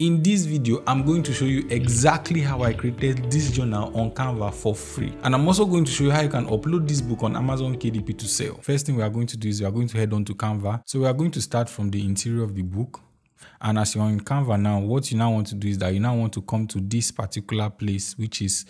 In this video, I'm going to show you exactly how I created this journal on Canva for free. And I'm also going to show you how you can upload this book on Amazon KDP to sell. First thing we are going to do is we are going to head on to Canva. So we are going to start from the interior of the book. And as you're in Canva now, what you now want to do is that you now want to come to this particular place, which is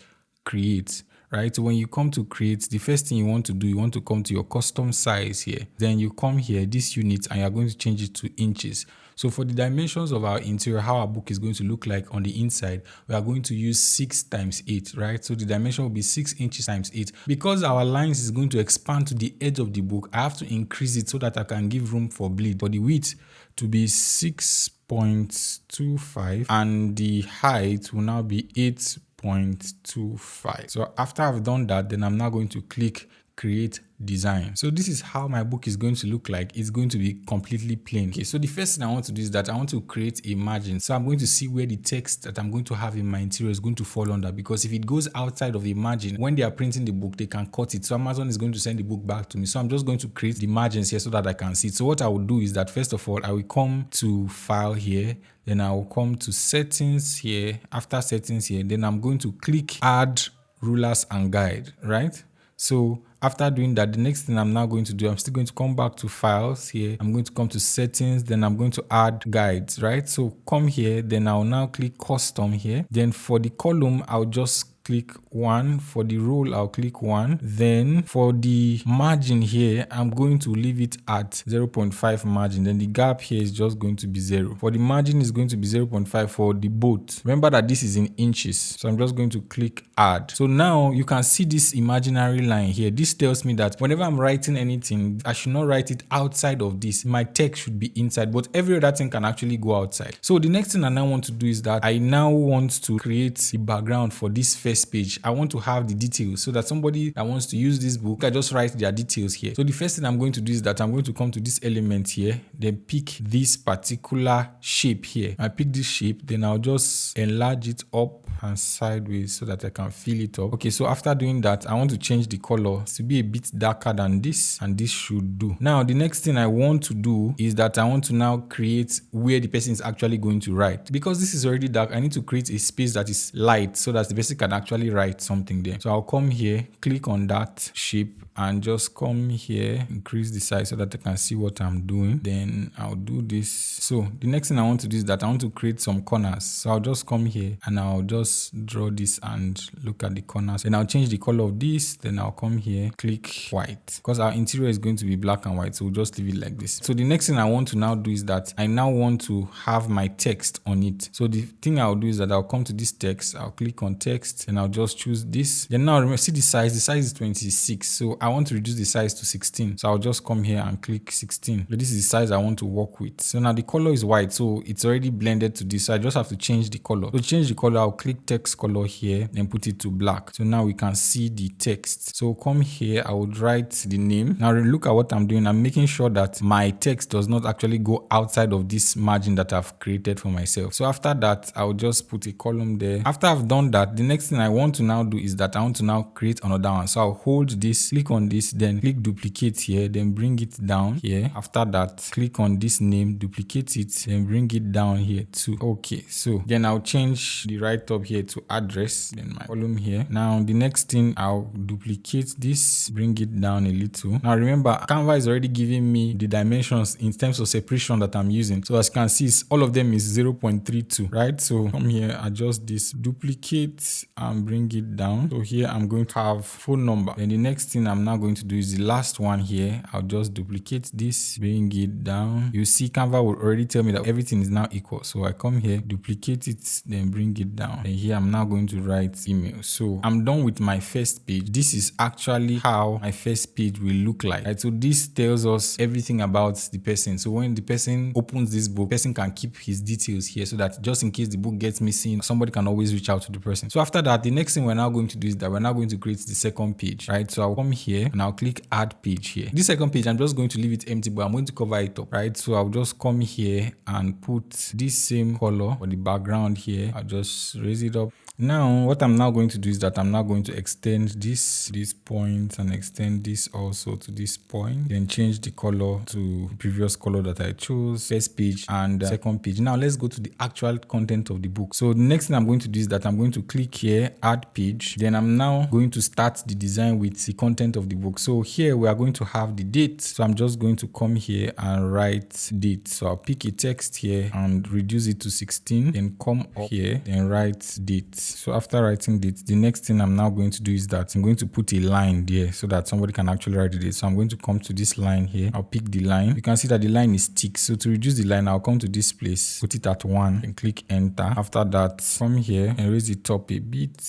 create. Right, so when you come to create, the first thing you want to do, you want to come to your custom size here. Then you come here, this unit, and you're going to change it to inches. So for the dimensions of our interior, how our book is going to look like on the inside, we are going to use 6 times 8, right? So the dimension will be 6 inches times 8. Because our lines is going to expand to the edge of the book, I have to increase it so that I can give room for bleed. For the width to be 6.25 and the height will now be 8.25. So after I've done that, then I'm now going to click create design. So this is how my book is going to look like. It's going to be completely plain. Okay, so the first thing I want to do is that I want to create a margin. So I'm going to see where the text that I'm going to have in my interior is going to fall under, because if it goes outside of a margin, when they are printing the book, they can cut it. So Amazon is going to send the book back to me. So I'm just going to create the margins here so that I can see it. So what I will do is that first of all, I will come to file here. Then I will come to settings here. After settings here, then I'm going to click add rulers and guide, right? So after doing that, the next thing I'm now going to do, I'm still going to come back to files here. I'm going to come to settings, then I'm going to add guides, right? So come here, then I'll now click custom here. Then for the column, I'll just click 1. For the row, I'll click 1. Then for the margin here, I'm going to leave it at 0.5 margin. Then the gap here is just going to be 0. For the margin is going to be 0.5 for the both. Remember that this is in inches. So I'm just going to click add. So now you can see this imaginary line here. This tells me that whenever I'm writing anything, I should not write it outside of this. My text should be inside, but every other thing can actually go outside. So the next thing I now want to do is that I now want to create the background for this first page. I want to have the details so that somebody that wants to use this book, I just write their details here. So the first thing I'm going to do is that I'm going to come to this element here, then pick this particular shape here. I pick this shape, then I'll just enlarge it up and sideways so that I can fill it up. Okay, so after doing that, I want to change the color to be a bit darker than this, and this should do. Now, the next thing I want to do is that I want to now create where the person is actually going to write. Because this is already dark, I need to create a space that is light so that the person can actually write something there. So I'll come here, click on that shape, and just come here, increase the size so that I can see what I'm doing. Then I'll do this. So the next thing I want to do is that I want to create some corners. So I'll just come here and I'll just draw this and look at the corners. Then I'll change the color of this. Then I'll come here, click white, because our interior is going to be black and white. So we'll just leave it like this. So the next thing I want to now do is that I now want to have my text on it. So the thing I'll do is that I'll come to this text. I'll click on text and I'll just choose this. Then now remember, see the size. The size is 26. So I want to reduce the size to 16. So I'll just come here and click 16. So this is the size I want to work with. So now the color is white. So it's already blended to this. So I just have to change the color. So to change the color, I'll click text color here, then put it to black. So now we can see the text. So come here, I would write the name. Now look at what I'm doing. I'm making sure that my text does not actually go outside of this margin that I've created for myself. So after that, I'll just put a column there. After I've done that, the next thing I want to now do is that I want to now create another one. So I'll hold this, click on this, then click duplicate here, then bring it down here. After that, click on this name, duplicate it, then bring it down here too. Okay, so then I'll change the right top here to address, then my column here. Now the next thing, I'll duplicate this, bring it down a little. Now remember, Canva is already giving me the dimensions in terms of separation that I'm using. So as you can see, all of them is 0.32, right? So come here, adjust this, duplicate and bring it down. So here I'm going to have phone number. Then the next thing I'm now going to do is the last one here. I'll just duplicate this, bring it down. You see Canva will already tell me that everything is now equal. So I come here, duplicate it, then bring it down. And here I'm now going to write email. So I'm done with my first page. This is actually how my first page will look like. Right? So this tells us everything about the person. So when the person opens this book, the person can keep his details here so that just in case the book gets missing, somebody can always reach out to the person. So after that, the next thing we're now going to do is that we're now going to create the second page, right? So I'll come here and I'll click add page here. This second page, I'm just going to leave it empty, but I'm going to cover it up, right? So I'll just come here and put this same color for the background here. I'll just raise it up Now, what I'm now going to do is that I'm now going to extend this point and extend this also to this point, then change the color to the previous color that I chose, first page and second page. Now let's go to the actual content of the book. So the next thing I'm going to do is that I'm going to click here, add page. Then I'm now going to start the design with the content of the book. So here we are going to have the date. So I'm just going to come here and write date. So I'll pick a text here and reduce it to 16, then come up here, then write date. So after writing date, the next thing I'm now going to do is that I'm going to put a line there so that somebody can actually write the date. So I'm going to come to this line here. I'll pick the line. You can see that the line is thick. So to reduce the line, I'll come to this place, put it at 1 and click enter. After that, come here and raise it up a bit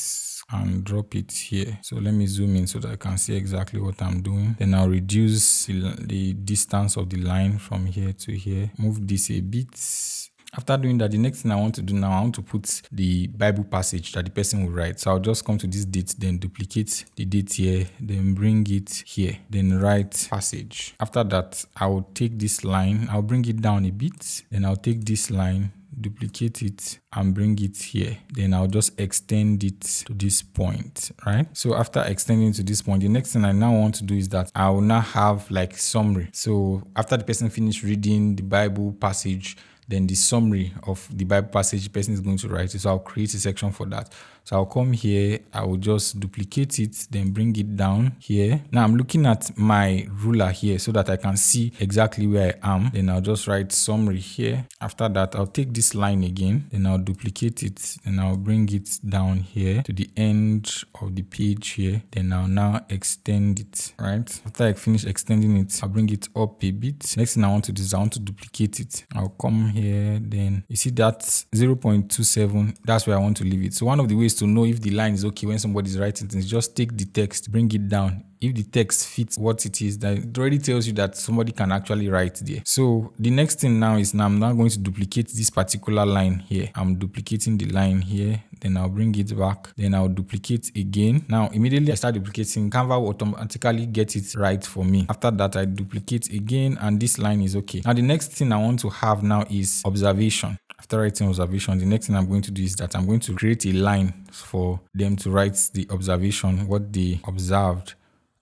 and drop it here. So let me zoom in so that I can see exactly what I'm doing. Then I'll reduce the distance of the line from here to here. Move this a bit. After doing that, the next thing I want to do now, I want to put the Bible passage that the person will write. So I'll just come to this date, then duplicate the date here, then bring it here, then write passage. After that, I will take this line, I'll bring it down a bit, then I'll take this line, duplicate it and bring it here. Then I'll just extend it to this point, right? So after extending to this point, the next thing I now want to do is that I will now have like summary. So after the person finished reading the Bible passage, then the summary of the Bible passage the person is going to write it. So I'll create a section for that. So I'll come here, I will just duplicate it, then bring it down here. Now I'm looking at my ruler here so that I can see exactly where I am. Then I'll just write summary here. After that, I'll take this line again, then I'll duplicate it, then I'll bring it down here to the end of the page here. Then I'll now extend it, right? After I finish extending it, I'll bring it up a bit. Next thing I want to do is I want to duplicate it. I'll come here, then you see that 0.27, that's where I want to leave it. So one of the ways to know if the line is okay when somebody's writing things, just take the text, bring it down. If the text fits what it is, that it already tells you that somebody can actually write there. So the next thing now is I'm now going to duplicate this particular line here. I'm duplicating the line here, then I'll bring it back, then I'll duplicate again. Now immediately I start duplicating, Canva will automatically get it right for me. After that, I duplicate again and this line is okay. Now the next thing I want to have now is observation. After writing observation, the next thing I'm going to do is that I'm going to create a line for them to write the observation, what they observed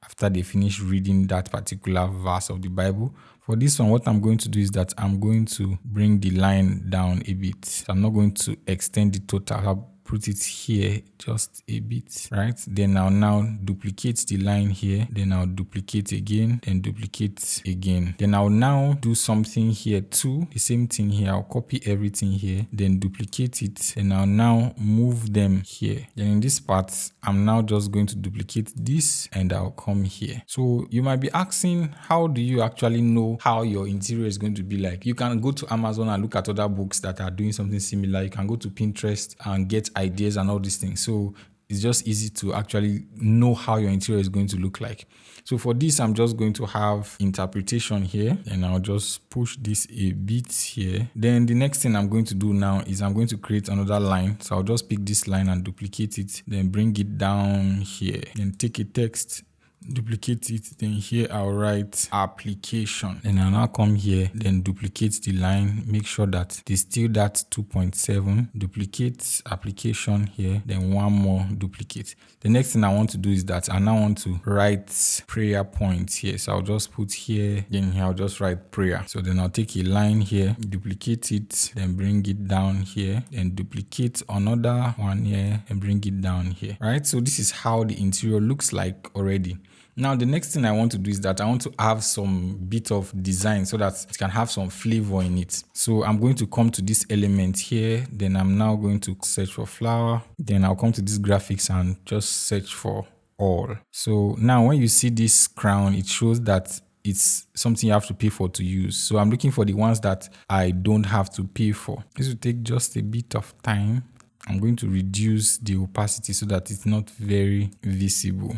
after they finish reading that particular verse of the Bible. For this one, what I'm going to do is that I'm going to bring the line down a bit. So I'm not going to extend the total. I'll put it here just a bit, right? Then I'll now duplicate the line here. Then I'll duplicate again, then duplicate again. Then I'll now do something here too. The same thing here. I'll copy everything here, then duplicate it. And I'll now move them here. Then in this part, I'm now just going to duplicate this and I'll come here. So you might be asking, how do you actually know how your interior is going to be like? You can go to Amazon and look at other books that are doing something similar. You can go to Pinterest and get ideas and all these things. So it's just easy to actually know how your interior is going to look like. So for this, I'm just going to have interpretation here, and I'll just push this a bit here. Then the next thing I'm going to do now is I'm going to create another line. So I'll just pick this line and duplicate it, then bring it down here, then take a text, duplicate it, then here I'll write application, and I'll now come here, then duplicate the line, make sure that there's still that 2.7, duplicate application here, then one more duplicate. The next thing I want to do is that I now want to write prayer points here. So I'll just put here, then here I'll just write prayer. So then I'll take a line here, duplicate it, then bring it down here, then duplicate another one here and bring it down here, right? So this is how the interior looks like already. Now, the next thing I want to do is that I want to have some bit of design so that it can have some flavor in it. So I'm going to come to this element here. Then I'm now going to search for flower. Then I'll come to this graphics and just search for all. So now when you see this crown, it shows that it's something you have to pay for to use. So I'm looking for the ones that I don't have to pay for. This will take just a bit of time. I'm going to reduce the opacity so that it's not very visible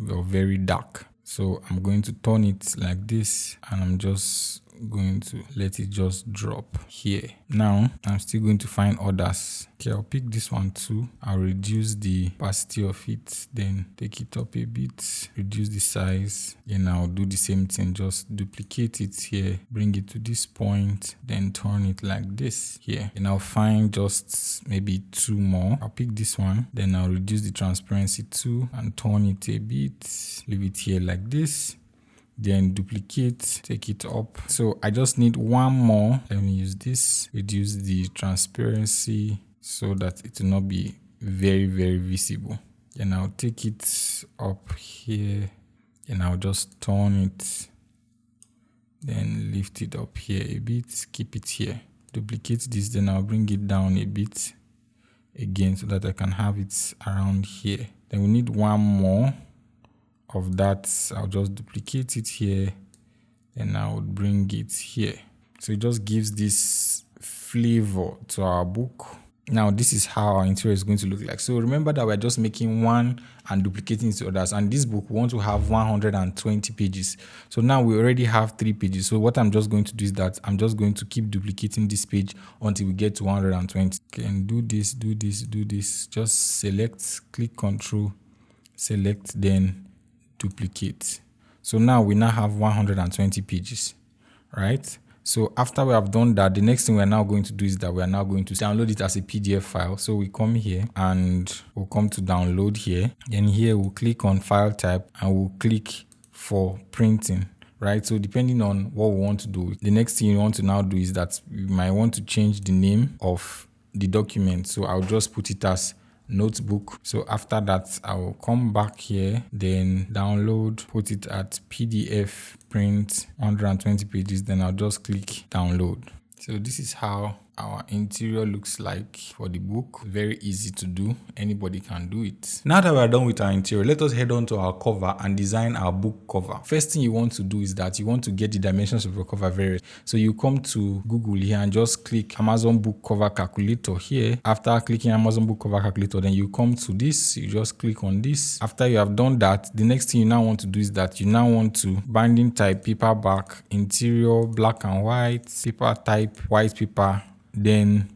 or very dark. So I'm going to turn it like this, and I'm just going to let it just drop here. Now I'm still going to find others. Okay, I'll pick this one too. I'll reduce the opacity of it, then take it up a bit, reduce the size. Then I'll do the same thing, just duplicate it here, bring it to this point, then turn it like this here. And I'll find just maybe 2 more. I'll pick this one, then I'll reduce the transparency too and turn it a bit, leave it here like this. Then duplicate, take it up. So I just need 1 more. Let me use this, reduce the transparency so that it will not be very, very visible. Then I'll take it up here and I'll just turn it, then lift it up here a bit, keep it here. Duplicate this, then I'll bring it down a bit again so that I can have it around here. Then we need 1 more of that. I'll just duplicate it here, and I would bring it here. So it just gives this flavor to our book. Now this is how our interior is going to look like. So remember that we're just making one and duplicating it to others, and this book we want to have 120 pages. So now we already have 3 pages. So what I'm just going to do is that I'm just going to keep duplicating this page until we get to 120. Okay, and do this. Just select, click Control, select, then duplicate. So now we now have 120 pages, right? So after we have done that, the next thing we're now going to do is that we are now going to download it as a PDF file. So we come here and we'll come to download here. Then here we'll click on file type and we'll click for printing, right? So depending on what we want to do, the next thing you want to now do is that we might want to change the name of the document. So I'll just put it as notebook. So after that, I will come back here, then download, put it at PDF, print 120 pages, then I'll just click download. So this is how our interior looks like for the book. Very easy to do. Anybody can do it. Now that we are done with our interior, let us head on to our cover and design our book cover. First thing you want to do is that you want to get the dimensions of your cover very. So you come to Google here and just click Amazon book cover calculator here. After clicking Amazon book cover calculator, then you come to this, you just click on this. After you have done that, the next thing you now want to do is that you now want to binding type paperback, interior black and white, paper type white paper, then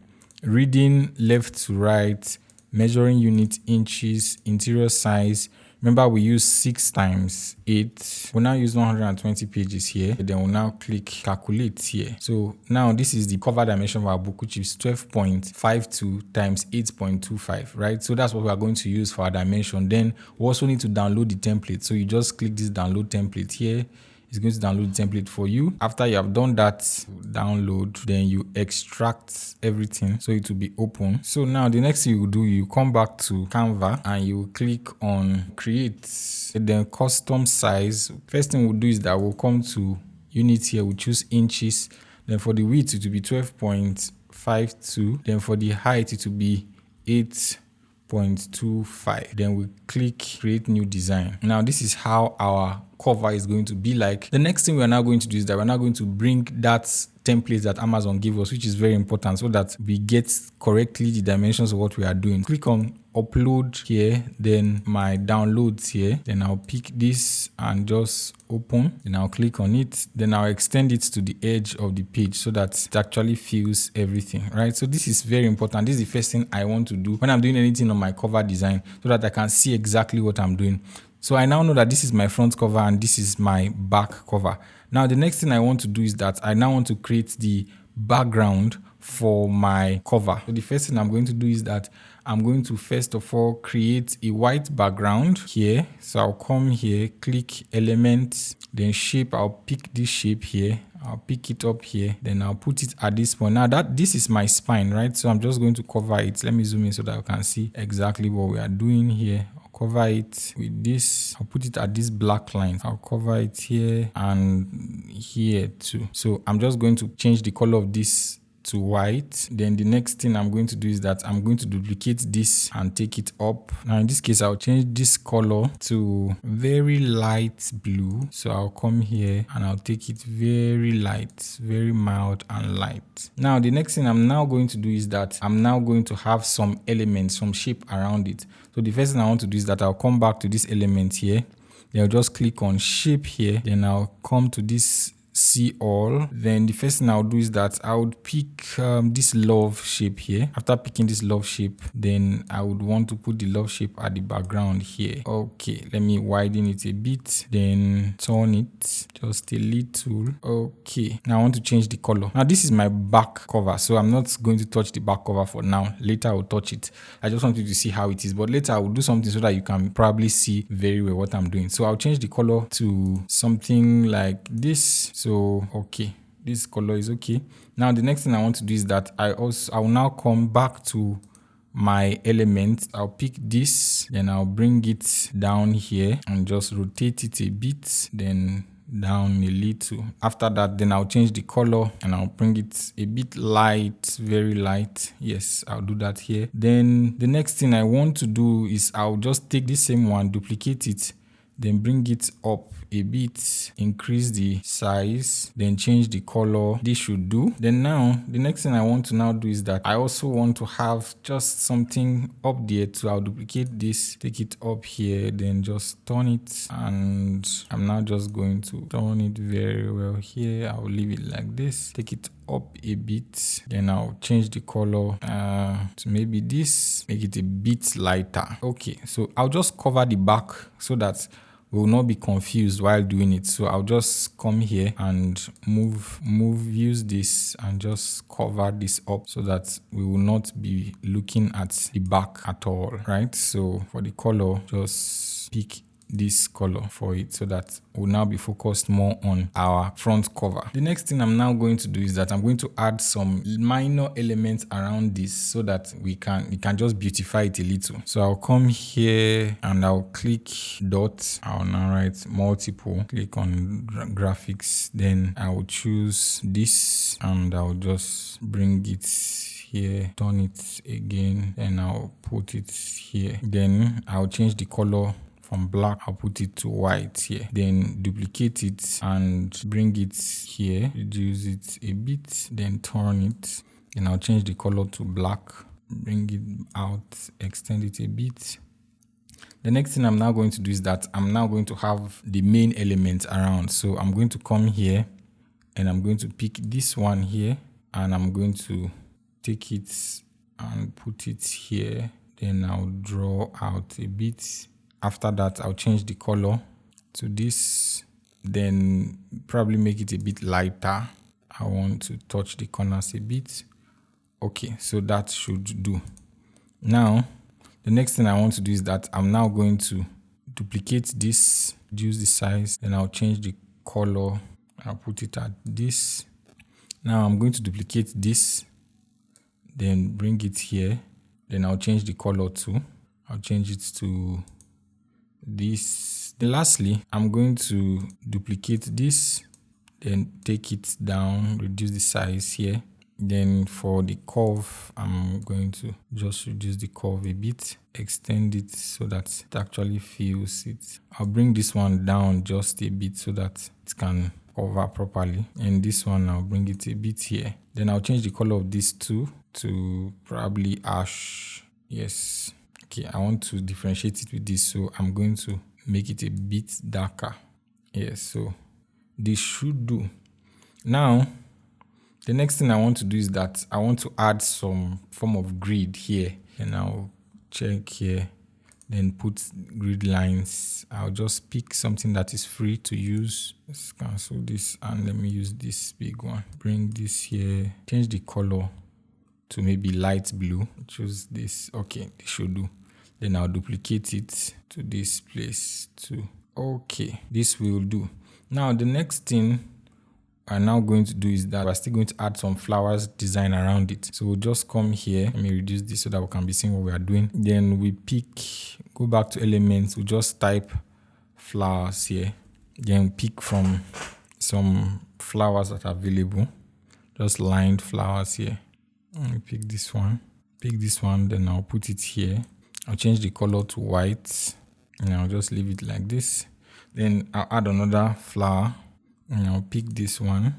reading left to right, measuring unit inches, interior size. Remember we use 6 times 8. We'll now use 120 pages here. Then we'll now click calculate here. So now this is the cover dimension of our book, which is 12.52 times 8.25, right? So that's what we are going to use for our dimension. Then we also need to download the template. So you just click this download template here. It's going to download the template for you. After you have done that, download, then you extract everything so it will be open. So now the next thing you do, you come back to Canva and you click on create, then custom size. First thing we'll do is that we'll come to units here, we'll choose inches. Then for the width, it will be 12.52. Then for the height, it will be 8.25. Then we click create new design. Now this is how our cover is going to be like. The next thing we are now going to do is that we're now going to bring that template that Amazon gave us, which is very important, so that we get correctly the dimensions of what we are doing. Click on upload here, then my downloads here, then I'll pick this and just open, then I'll click on it, then I'll extend it to the edge of the page so that it actually fills everything, right? So this is very important. This is the first thing I want to do when I'm doing anything on my cover design, so that I can see exactly what I'm doing. So I now know that this is my front cover and this is my back cover. Now the next thing I want to do is that I now want to create the background for my cover. So the first thing I'm going to do is that I'm going to first of all create a white background here. So I'll come here, click elements, then shape. I'll pick this shape here. I'll pick it up here, then I'll put it at this point. Now this is my spine, right? So I'm just going to cover it. Let me zoom in so that I can see exactly what we are doing here. Cover it with this. I'll put it at this black line. I'll cover it here and here too. So I'm just going to change the color of this to white. Then the next thing I'm going to do is that I'm going to duplicate this and take it up. Now in this case, I'll change this color to very light blue. So I'll come here and I'll take it very light, very mild and light. Now the next thing I'm now going to do is that I'm now going to have some elements, some shape around it. So the first thing I want to do is that I'll come back to this element here. Then I'll just click on shape here. Then I'll come to this see all. Then the first thing I'll do is that I would pick this love shape here. After picking this love shape, then I would want to put the love shape at the background here. Okay, let me widen it a bit, then turn it just a little. Okay, now I want to change the color. Now this is my back cover, so I'm not going to touch the back cover for now. Later I will touch it. I just want you to see how it is, but later I will do something so that you can probably see very well what I'm doing. So I'll change the color to something like this. So okay, this color is okay. Now the next thing I want to do is that I will now come back to my element. I'll pick this, then I'll bring it down here and just rotate it a bit, then down a little. After that, then I'll change the color and I'll bring it a bit light, very light. Yes, I'll do that here. Then the next thing I want to do is I'll just take this same one, duplicate it, then bring it up a bit, increase the size, then change the color. This should do. Then now the next thing I want to now do is that I also want to have just something up there too. I'll duplicate this, take it up here, then just turn it, and I'm now just going to turn it very well here. I'll leave it like this, take it up a bit, then I'll change the color to maybe this, make it a bit lighter. Okay, so I'll just cover the back so that we will not be confused while doing it. So I'll just come here and use this and just cover this up so that we will not be looking at the back at all, right? So for the color, just pick this color for it so that we'll now be focused more on our front cover. The next thing I'm now going to do is that I'm going to add some minor elements around this so that we can just beautify it a little. So I'll come here and I'll click dot. I'll now write multiple, click on graphics, then I'll choose this and I'll just bring it here, turn it again, and I'll put it here. Then I'll change the color from black, I'll put it to white here, then duplicate it and bring it here, reduce it a bit, then turn it, then I'll change the color to black, bring it out, extend it a bit. The next thing I'm now going to do is that I'm now going to have the main element around. So I'm going to come here and I'm going to pick this one here and I'm going to take it and put it here. Then I'll draw out a bit. After that, I'll change the color to this, then probably make it a bit lighter. I want to touch the corners a bit. Okay, so that should do. Now, the next thing I want to do is that I'm now going to duplicate this, reduce the size, then I'll change the color. I'll put it at this. Now I'm going to duplicate this, then bring it here. Then I'll change the color too. I'll change it to this. Then lastly, I'm going to duplicate this, then take it down, reduce the size here. Then for the curve, I'm going to just reduce the curve a bit, extend it so that it actually feels it. I'll bring this one down just a bit so that it can cover properly. And this one, I'll bring it a bit here. Then I'll change the color of this too to probably ash. Yes. Okay, I want to differentiate it with this, so I'm going to make it a bit darker. Yes, so this should do. Now, the next thing I want to do is that I want to add some form of grid here. And I'll check here, then put grid lines. I'll just pick something that is free to use. Let's cancel this and let me use this big one. Bring this here, change the color to maybe light blue. Choose this. Okay, this should do. Then I'll duplicate it to this place too. Okay, this will do. Now the next thing I'm now going to do is that we're still going to add some flowers design around it. So we'll just come here. Let me reduce this so that we can be seeing what we are doing. Then we go back to elements. We just type flowers here. Then pick from some flowers that are available. Just lined flowers here. Let me pick this one. Pick this one, then I'll put it here. I'll change the color to white and I'll just leave it like this. Then I'll add another flower and I'll pick this one.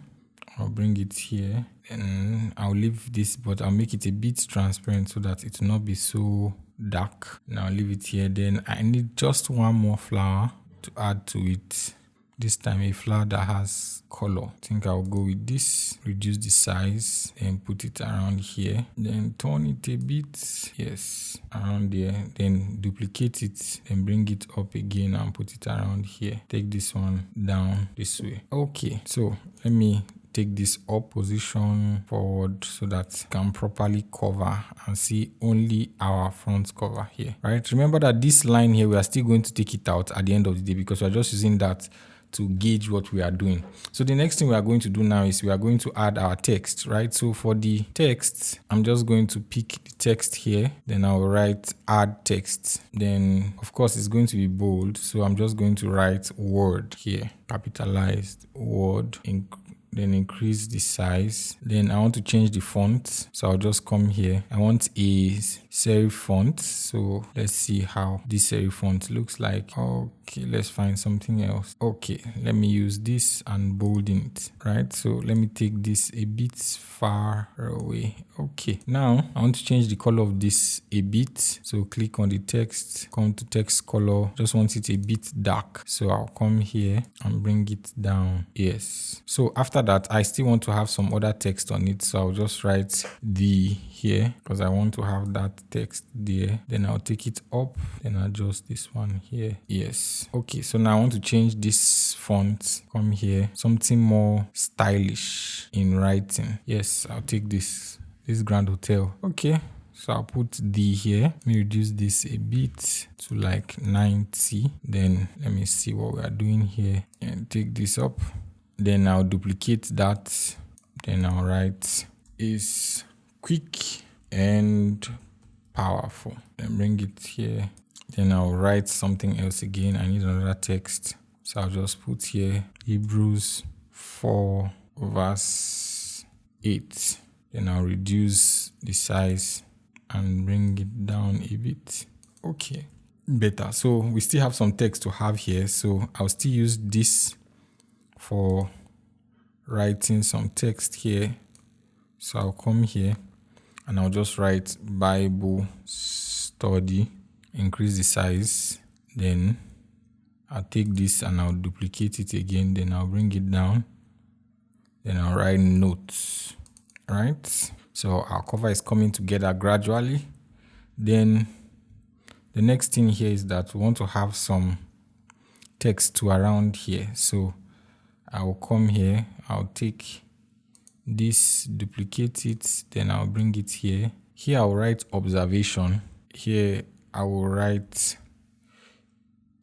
I'll bring it here and I'll leave this, but I'll make it a bit transparent so that it will not be so dark. And I'll leave it here. Then I need just one more flower to add to it. this time a flower that has color. I think I'll go with this, reduce the size and put it around here, then turn it a bit, yes, around there, then duplicate it and bring it up again and put it around here. Take this one down this way. Okay, so let me take this up, position forward so that can properly cover and see only our front cover here, right? Remember that this line here, we are still going to take it out at the end of the day because we are just using that to gauge what we are doing. So the next thing we are going to do now is we are going to add our text, right? So for the text, I'm just going to pick the text here, then I'll write add text. Then of course it's going to be bold. So I'm just going to write word here, capitalized word, then increase the size. Then I want to change the font. So I'll just come here. I want a serif font. So let's see how this serif font looks like. Okay, let's find something else. Okay, let me use this and bolden it, right? So let me take this a bit far away. Okay, now I want to change the color of this a bit. So click on the text, come to text color. Just want it a bit dark. So I'll come here and bring it down. Yes. So after that, I still want to have some other text on it. So I'll just write the here because I want to have that text there. Then I'll take it up, then adjust this one here. Yes. Okay, so now I want to change this font. Come here, something more stylish in writing. Yes, I'll take this Grand Hotel. Okay, so I'll put D here. Let me reduce this a bit to like 90. Then let me see what we are doing here and take this up. Then I'll duplicate that. Then I'll write is quick and powerful. Then bring it here. Then I'll write something else again. I need another text. So I'll just put here Hebrews 4 verse 8. Then I'll reduce the size and bring it down a bit. Okay, better. So we still have some text to have here. So I'll still use this for writing some text here. So I'll come here and I'll just write Bible study, increase the size. Then I'll take this and I'll duplicate it again. Then I'll bring it down. Then I'll write notes, right? So our cover is coming together gradually. Then the next thing here is that we want to have some text to around here. So I'll come here, I'll take this, duplicate it, then I'll bring it here. Here I'll write observation. Here I will write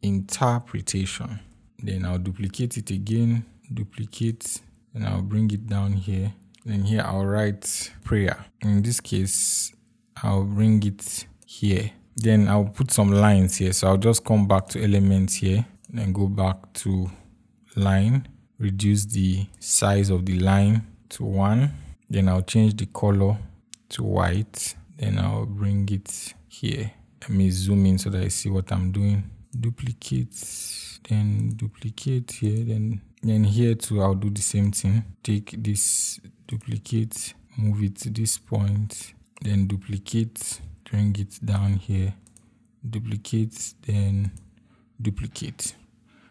interpretation. Then I'll duplicate it again, duplicate, and I'll bring it down here. Then here I'll write prayer. In this case, I'll bring it here. Then I'll put some lines here. So I'll just come back to elements here, then go back to line, reduce the size of the line to 1. Then I'll change the color to white. Then I'll bring it here. Let me zoom in so that I see what I'm doing. Duplicate, then duplicate here, then here too I'll do the same thing. Take this, duplicate, move it to this point, then duplicate, bring it down here, duplicate, then duplicate.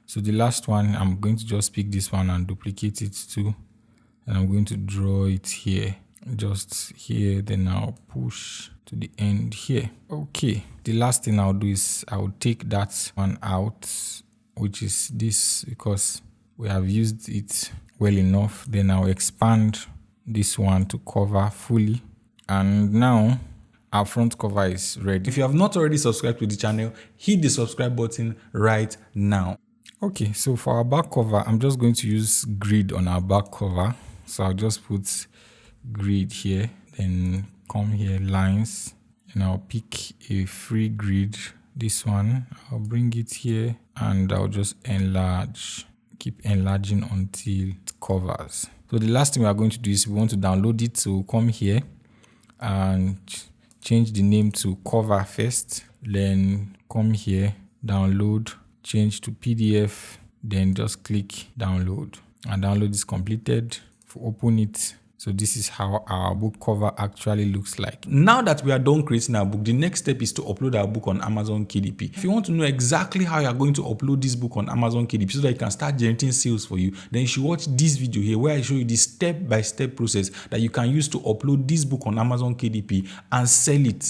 So the last one, I'm going to just pick this one and duplicate it too. And I'm going to draw it here, just here. Then I'll push to the end here. Okay. The last thing I'll do is I'll take that one out, which is this, because we have used it well enough. Then I'll expand this one to cover fully. And now our front cover is ready. If you have not already subscribed to the channel, hit the subscribe button right now. Okay, so for our back cover, I'm just going to use grid on our back cover. So I'll just put grid here, then come here, lines, and I'll pick a free grid. This one, I'll bring it here and I'll just enlarge, keep enlarging until it covers. So the last thing we are going to do is we want to download it. So come here and change the name to cover first, then come here, download, change to PDF, then just click download, and download is completed. Open it. So this is how our book cover actually looks like. Now that we are done creating our book, the next step is to upload our book on Amazon KDP. If you want to know exactly how you are going to upload this book on Amazon KDP so that you can start generating sales for you, then you should watch this video here where I show you the step-by-step process that you can use to upload this book on Amazon KDP and sell it.